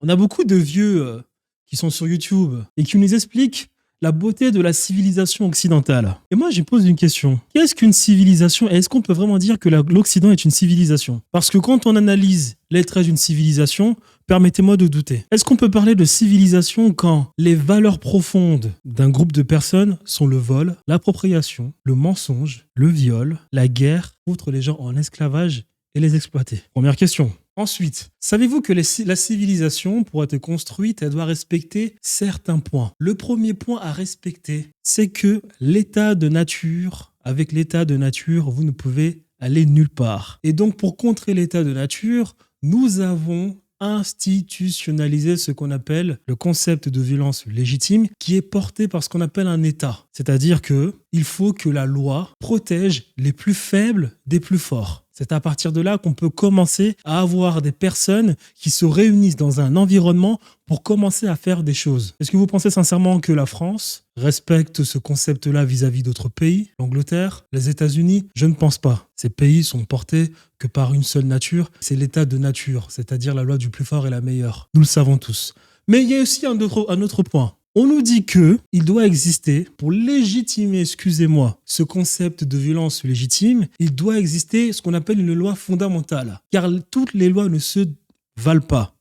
On a beaucoup de vieux qui sont sur YouTube et qui nous expliquent la beauté de la civilisation occidentale. Et moi, je pose une question. Qu'est-ce qu'une civilisation et est-ce qu'on peut vraiment dire que l'Occident est une civilisation? Parce que quand on analyse les traits d'une civilisation, permettez-moi de douter. Est-ce qu'on peut parler de civilisation quand les valeurs profondes d'un groupe de personnes sont le vol, l'appropriation, le mensonge, le viol, la guerre, foutre les gens en esclavage et les exploiter? Première question. Ensuite, savez-vous que la civilisation, pour être construite, elle doit respecter certains points. Le premier point à respecter, c'est que l'état de nature, avec l'état de nature, vous ne pouvez aller nulle part. Et donc, pour contrer l'état de nature, nous avons institutionnalisé ce qu'on appelle le concept de violence légitime qui est porté par ce qu'on appelle un État. C'est-à-dire qu'il faut que la loi protège les plus faibles des plus forts. C'est à partir de là qu'on peut commencer à avoir des personnes qui se réunissent dans un environnement pour commencer à faire des choses. Est-ce que vous pensez sincèrement que la France respecte ce concept-là vis-à-vis d'autres pays, l'Angleterre, les États-Unis? Je ne pense pas. Ces pays sont portés que par une seule nature, c'est l'état de nature, c'est-à-dire la loi du plus fort est la meilleure. Nous le savons tous. Mais il y a aussi un autre point. On nous dit qu'il doit exister, pour légitimer, excusez-moi, ce concept de violence légitime, il doit exister ce qu'on appelle une loi fondamentale. Car toutes les lois ne se valent pas.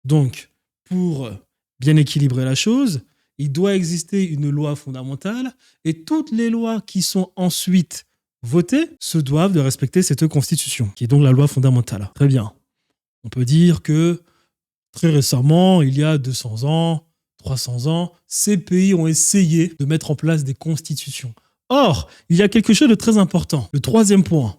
Donc, pour bien équilibrer la chose, il doit exister une loi fondamentale et toutes les lois qui sont ensuite votées se doivent de respecter cette constitution, qui est donc la loi fondamentale. Très bien. On peut dire que très récemment, il y a 200 ans, 300 ans, ces pays ont essayé de mettre en place des constitutions. Or, il y a quelque chose de très important. Le troisième point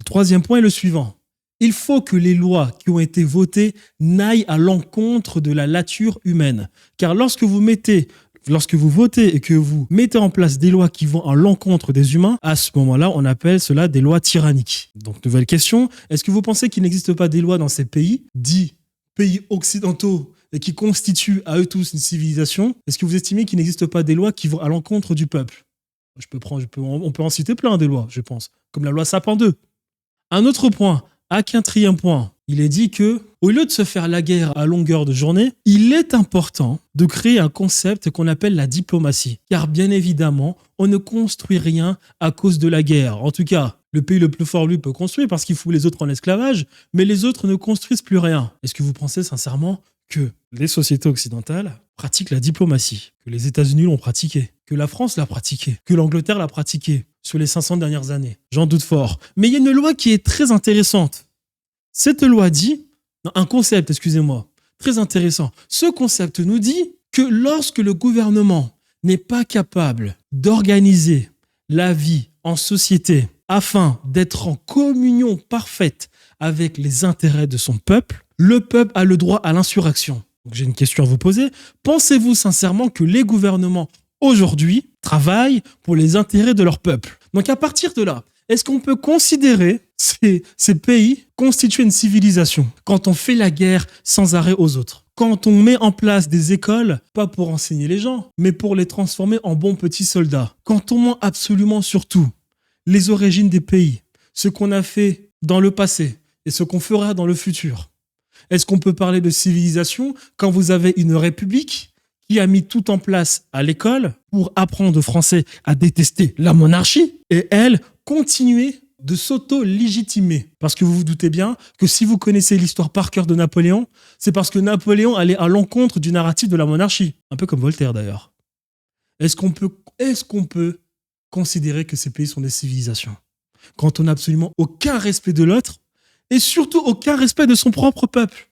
est le suivant. Il faut que les lois qui ont été votées n'aillent à l'encontre de la nature humaine. Car lorsque vous votez et que vous mettez en place des lois qui vont à l'encontre des humains, à ce moment-là, on appelle cela des lois tyranniques. Donc, nouvelle question. Est-ce que vous pensez qu'il n'existe pas des lois dans ces pays, dits pays occidentaux, et qui constituent à eux tous une civilisation? Est-ce que vous estimez qu'il n'existe pas des lois qui vont à l'encontre du peuple? On peut en citer plein des lois, je pense, comme la loi Sapin 2. Un autre point, à quatrième point, il est dit que, au lieu de se faire la guerre à longueur de journée, il est important de créer un concept qu'on appelle la diplomatie. Car bien évidemment, on ne construit rien à cause de la guerre. En tout cas, le pays le plus fort, lui, peut construire parce qu'il fout les autres en esclavage, mais les autres ne construisent plus rien. Est-ce que vous pensez sincèrement que les sociétés occidentales pratiquent la diplomatie, que les États-Unis l'ont pratiquée, que la France l'a pratiquée, que l'Angleterre l'a pratiquée sur les 500 dernières années? J'en doute fort. Mais il y a une loi qui est très intéressante. Cette loi dit, un concept, excusez-moi, très intéressant. Ce concept nous dit que lorsque le gouvernement n'est pas capable d'organiser la vie en société afin d'être en communion parfaite avec les intérêts de son peuple, le peuple a le droit à l'insurrection. Donc j'ai une question à vous poser. Pensez-vous sincèrement que les gouvernements aujourd'hui travaillent pour les intérêts de leur peuple? Donc à partir de là, est-ce qu'on peut considérer ces pays constituer une civilisation quand on fait la guerre sans arrêt aux autres? Quand on met en place des écoles, pas pour enseigner les gens, mais pour les transformer en bons petits soldats? Quand on ment absolument sur tout, les origines des pays, ce qu'on a fait dans le passé et ce qu'on fera dans le futur, est-ce qu'on peut parler de civilisation quand vous avez une république qui a mis tout en place à l'école pour apprendre aux Français à détester la monarchie et elle, continuer de s'auto-légitimer? Parce que vous vous doutez bien que si vous connaissez l'histoire par cœur de Napoléon, c'est parce que Napoléon allait à l'encontre du narratif de la monarchie. Un peu comme Voltaire d'ailleurs. Est-ce qu'on peut considérer que ces pays sont des civilisations quand on n'a absolument aucun respect de l'autre et surtout aucun respect de son propre peuple?